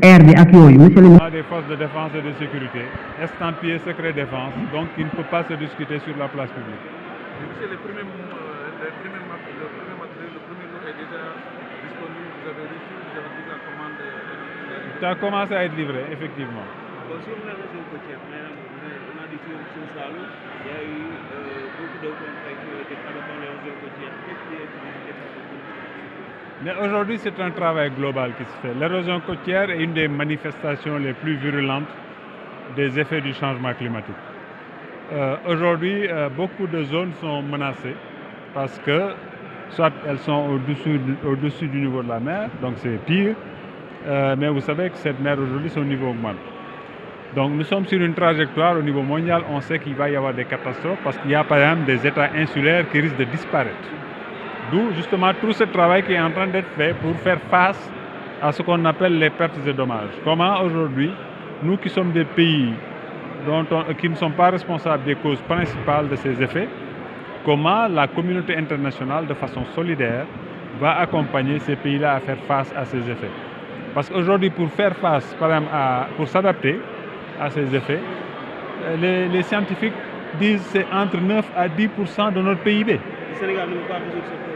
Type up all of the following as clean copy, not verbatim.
air bi ak yooyu monsieur le ministre. Des forces de défense et de sécurité, estampillé secret défense, donc il ne peut pas se discuter sur la place publique. Monsieur, le premier matériel, le premier lot est déjà disponible, vous avez reçu, vous avez dit la commande. Ça a commencé à être livré, effectivement. Bon, sur la région côtière, on a dit sur Salou, il y a eu beaucoup de contrats qui ont été faits dans les régions côtières. Qu'est-ce qui est Mais aujourd'hui, c'est un travail global qui se fait. L'érosion côtière est une des manifestations les plus virulentes des effets du changement climatique. Aujourd'hui, beaucoup de zones sont menacées parce que soit elles sont au-dessus du niveau de la mer, donc c'est pire, mais vous savez que cette mer aujourd'hui, son niveau augmente. Donc nous sommes sur une trajectoire au niveau mondial, on sait qu'il va y avoir des catastrophes parce qu'il y a par exemple des États insulaires qui risquent de disparaître. D'où justement tout ce travail qui est en train d'être fait pour faire face à ce qu'on appelle les pertes et dommages. Comment aujourd'hui, nous qui sommes des pays qui ne sont pas responsables des causes principales de ces effets, comment la communauté internationale de façon solidaire va accompagner ces pays-là à faire face à ces effets. Parce qu'aujourd'hui, pour faire face, par exemple, pour s'adapter à ces effets, les scientifiques disent que c'est entre 9 à 10% de notre PIB. Le Sénégal ne peut pas résoudre ce problème.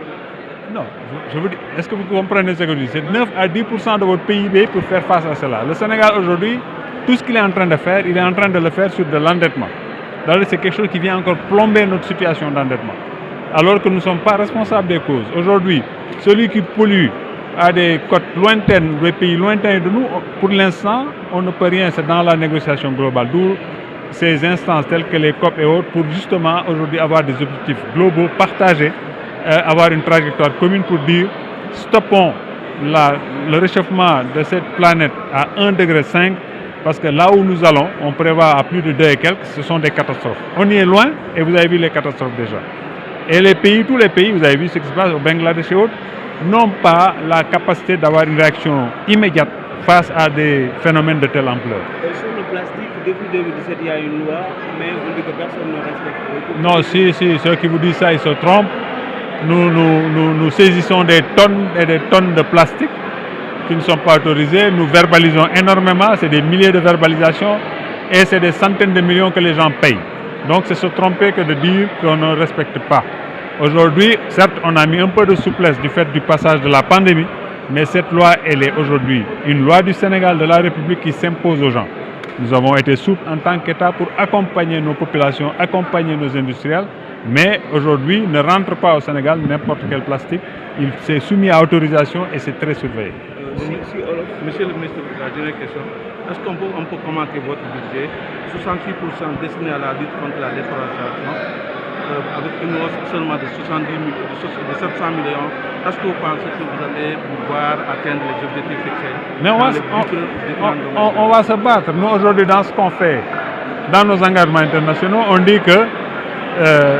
Non, je vous dis, est-ce que vous comprenez ce que je dis? C'est 9 à 10% de votre PIB pour faire face à cela. Le Sénégal aujourd'hui, tout ce qu'il est en train de faire, il est en train de le faire sur de l'endettement. C'est quelque chose qui vient encore plomber notre situation d'endettement. Alors que nous ne sommes pas responsables des causes. Aujourd'hui, celui qui pollue à des côtes lointaines, des pays lointains de nous, pour l'instant, on ne peut rien, c'est dans la négociation globale. D'où ces instances telles que les COP et autres, pour justement aujourd'hui avoir des objectifs globaux, partagés, avoir une trajectoire commune pour dire stoppons le réchauffement de cette planète à 1,5 degré, parce que là où nous allons, on prévoit à plus de 2 et quelques, ce sont des catastrophes. On y est loin et vous avez vu les catastrophes déjà. Et les pays, tous les pays, vous avez vu ce qui se passe au Bangladesh et autres, n'ont pas la capacité d'avoir une réaction immédiate face à des phénomènes de telle ampleur. Sur le plastique, depuis 2017, il y a une loi, mais vous dites que personne ne respecte. Non, si, ceux qui vous disent ça, ils se trompent. Nous saisissons des tonnes et des tonnes de plastique qui ne sont pas autorisés. Nous verbalisons énormément, c'est des milliers de verbalisations et c'est des centaines de millions que les gens payent. Donc c'est se tromper que de dire qu'on ne respecte pas. Aujourd'hui, certes, on a mis un peu de souplesse du fait du passage de la pandémie, mais cette loi, elle est aujourd'hui une loi du Sénégal, de la République qui s'impose aux gens. Nous avons été souples en tant qu'État pour accompagner nos populations, accompagner nos industriels, mais aujourd'hui, ne rentre pas au Sénégal n'importe quel plastique. Il s'est soumis à autorisation et c'est très surveillé. Monsieur le ministre, la dernière question. Est-ce qu'on peut commenter votre budget 66% destiné à la lutte contre la déforestation, avec une hausse seulement de 700 millions. Est-ce que vous pensez que vous allez pouvoir atteindre les objectifs fixés? Mais on va se battre. Nous, aujourd'hui, dans ce qu'on fait, dans nos engagements internationaux, on dit que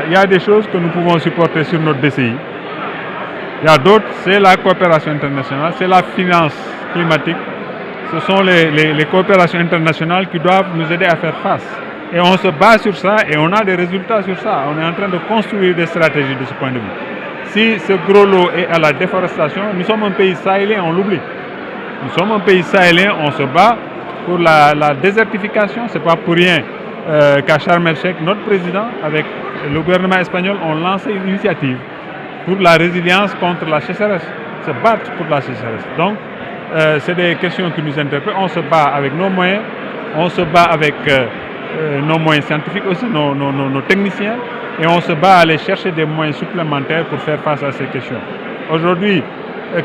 il y a des choses que nous pouvons supporter sur notre DCI. Il y a d'autres, c'est la coopération internationale, c'est la finance climatique. Ce sont les coopérations internationales qui doivent nous aider à faire face. Et on se base sur ça et on a des résultats sur ça. On est en train de construire des stratégies de ce point de vue. Si ce gros lot est à la déforestation, nous sommes un pays sahélien, on l'oublie. Nous sommes un pays sahélien, on se bat pour la désertification. Ce n'est pas pour rien qu'à Sharm el-Sheikh, notre président, avec le gouvernement espagnol, ont lancé une initiative pour la résilience contre la sécheresse. Se battre pour la sécheresse. Donc, c'est des questions qui nous interpellent. On se bat avec nos moyens, on se bat avec nos moyens scientifiques aussi, nos techniciens, et on se bat à aller chercher des moyens supplémentaires pour faire face à ces questions. Aujourd'hui,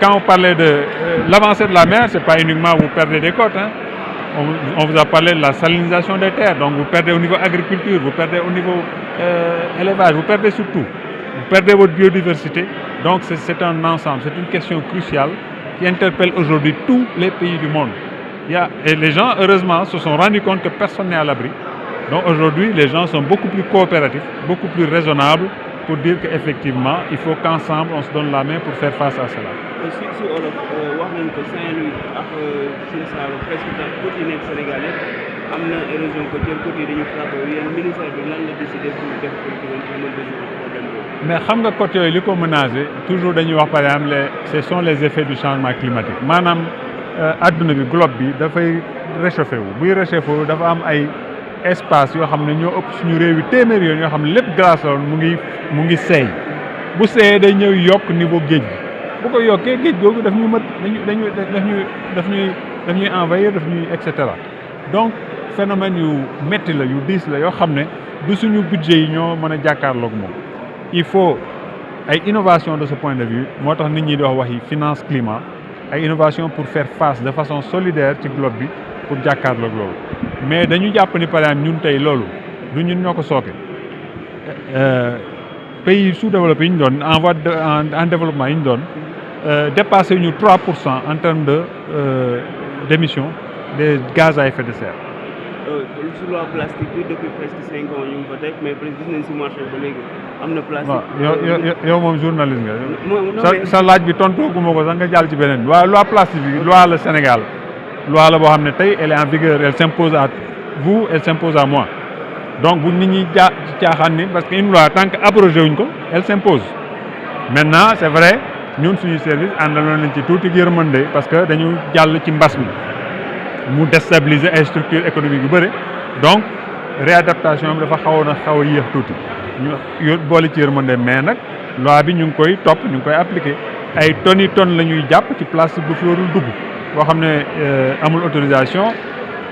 quand on parlait de l'avancée de la mer, ce n'est pas uniquement vous perdez des côtes. Hein. On vous a parlé de la salinisation des terres, donc vous perdez au niveau agriculture, vous perdez au niveau élevage, vous perdez surtout. Vous perdez votre biodiversité. Donc c'est un ensemble, c'est une question cruciale qui interpelle aujourd'hui tous les pays du monde. Et les gens, heureusement, se sont rendus compte que personne n'est à l'abri. Donc aujourd'hui, les gens sont beaucoup plus coopératifs, beaucoup plus raisonnables pour dire qu'effectivement, il faut qu'ensemble, on se donne la main pour faire face à cela. Si wax nañ ko Saint-Louis ak Sine Saalum presque côté yi nekk Sénégal yëpp am na érosion côtière côté yi dañu frappé yéen ministère bi lan la décidé pour def politique pour mën résoudre problème boobu. Mais xam nga côté yooyu li ko menacé toujours dañuy wax par exemple ce sont les effets du changement climatique maanaam àdduna bi globe bi dafay réchauffé wu buy réchauffé wu dafa am ay espace yoo xam ne ñoo ëpp suñu réew yi téeméeri yoon yoo xam ne lépp glace la woon mu ngi seey bu seeyee day ñëw yokk niveau géej gi bu ko yokkee géej googu daf ñuy daf ñuy envahir daf ñuy et cetera donc phénomène yu métti la yu diis la yoo xam ne du suñu budget yi ñoo mën a jàkkaarloog moom il faut ay innovation de ce point de vue moo tax nit ñi di wax waxi finance climat ay innovation pour faire face de façon solidaire ci globe bi pour jàkkaarloog loolu mais dañu jàpp ni par exemple ñun tey loolu du ñun ñoo ko sooke pays sous-développés yi ñu doon en développement yi ñu doon dépassé ñu 3% en termes de d'émission des gaz à effet de serre. Sur loi plastique bi depuis presque 5 ans ñu ngi fa teg mais presque gis nañ si marché ba léegi am na plastique. waaw yow moom journaliste nga. sa laaj bi tontoo gu ma ko sax nga jàll ci beneen waaw loi plastique bi loi la Sénégal loi la boo xam ne tey elle est en vigueur elle s'impose à vous elle s'impose à moi donc bu nit ñi caaxaan ni parce que une loi tant que abrogé wuñ ko elle s'impose maintenant c'est vrai ñun suñu service àndaloon nañ ci tuuti yërmande parce que dañu jàll ci mbas mi mu déstabiliser ay structures économiques yu bëri donc réadaptation bi dafa xaw a yéex tuuti ñu boole ci yërmande mais nag loi bi ñu ngi koy topp ñu ngi koy appliquer ay tonnes la ñuy jàpp ci plastique bu fi warul dugg boo xam ne amul autorisation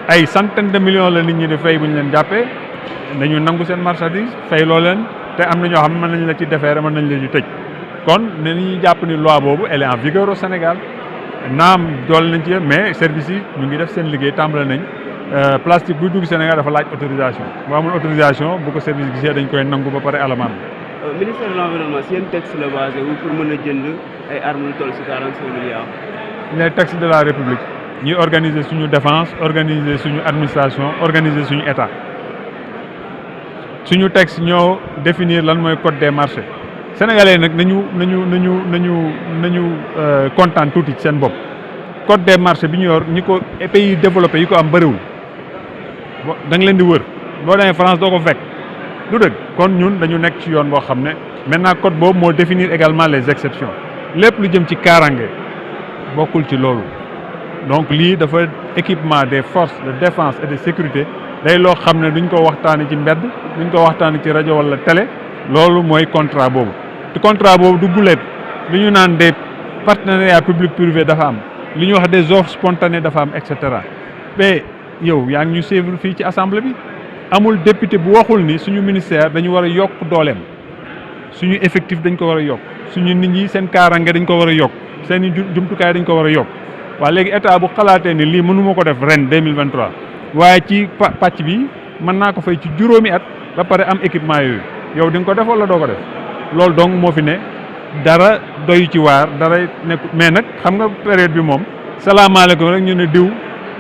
ay centaines de millions la nit ñi di fay bu ñu leen jàppee dañu nangu seen marchandise fay loo leen te am na ñoo xam ne mën nañ la ci defeere mën nañ la ci tëj kon ne ñuy jàpp ni loi boobu elle est en vigueur au Sénégal naam dool nañ ci mais service yi ñu ngi def seen liggéey tàmbale nañ plastique buy dugg Sénégal dafa laaj autorisation bu amul autorisation bu ko service gisee dañ koy nangu ba pare alamaan ministère de l'environnement si yéen texte la basé wu pour mën a jënd ay armes lu toll si 45 milliards. les textes de la République ñuy organiser suñu défense organiser suñu administration organiser suñu état suñu texte ñoo définir lan mooy code des marchés sénégalais nag nañu kontaan tuuti ci seen bopp code des marchés bi ñu yor ñi ko pays développé yi ko am bëriwul da nga leen di wër boo demee France doo ko fekk du dëgg kon ñun dañu nekk ci yoon boo xam ne maintenant code boobu moo définir également les exceptions lépp lu jëm ci kaaraange bokkul ci loolu donc lii dafa équipement des forces de défense et de sécurité day loo xam ne duñ ko waxtaanee ci mbedd duñ ko waxtaanee ci rajo wala télé loolu mooy contrat boobu te contrat boobu du guleet li ñu naan des partenariats public privé dafa am li ñuy wax des offres spontanées dafa am et cetera mais yow yaa ngi ñu suivre fii ci assemblée bi amul député bu waxul ni suñu ministère dañu war a yokk dooleem suñu effectif dañ ko war a yokk suñu nit ñi seen kaaraange dañ ko war a yokk seen i jumtukaay dañ ko war a yokk waaye léegi état bu xalaatee ni lii mënuma ko def ren 2023 waaye ci pàcc bi mën naa ko fay ci juróomi at ba pare am équipement yooyu yow di nga ko def wala doo ko def loolu donc moo fi ne dara doyu ci waar dara nekk mais nag xam nga période bi moom salaamaaleykum rek ñu ne diw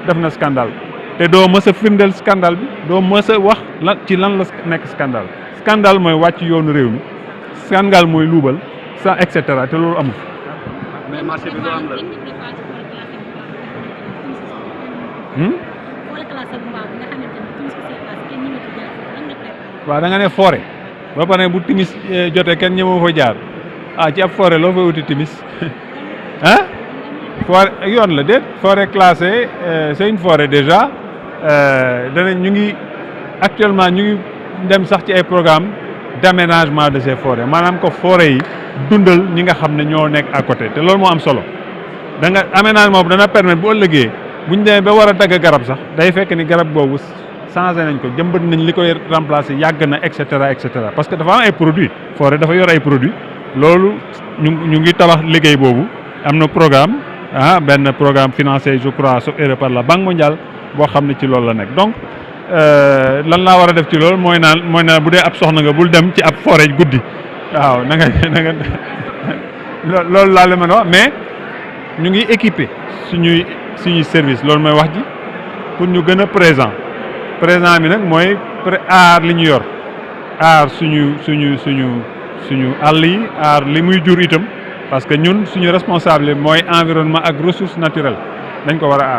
def na scandale te doo mës a firndeel scandale bi doo mës a wax lan ci lan la nekk scandale mooy wàcc yoonu réew mi scandale mooy luubal sa et cetera te loolu amul. mais marché bi loo am la. waaw da nga ne forêt ba pare bu timis jotee kenn ñëmoo fa jaar ci ab forêt loo fay wuti timis ah forêt yoon la déet forêt classée c'est une forêt déjà danañ ñu ngi actuellement ñu ngi dem sax ci ay programme d'aménagement de ces forêts maanaam ko forêt yi dundal ñi nga xam ne ñoo nekk à côté te loolu moo am solo da nga aménagement bu dana permettre bu ëllëgee bu ñu demee ba war a dagg garab sax day fekk ni garab boobu changé nañ ko jëmbat nañ li koy remplacer yàgg na et cetera parce que dafa am ay produits forêt dafa yor ay produits loolu ñu ngi tabax liggéey boobu am na programme benn programme financé je crois sauf erreur par la Banque mondiale boo xam ne ci loolu la nekk donc lan laa war a def ci loolu mooy naan bu dee ab soxna nga bul dem ci ab forêt guddi waaw na nga loolu laa la mën a wax mais ñu ngi équiper suñuy service loolu mooy wax ji pour ñu gën a présent bi nag mooy aar li ñu yor aar suñu àll yi aar li muy jur itam parce que ñun suñu responsable mooy environnement ak ressources naturelles dañ ko war a aar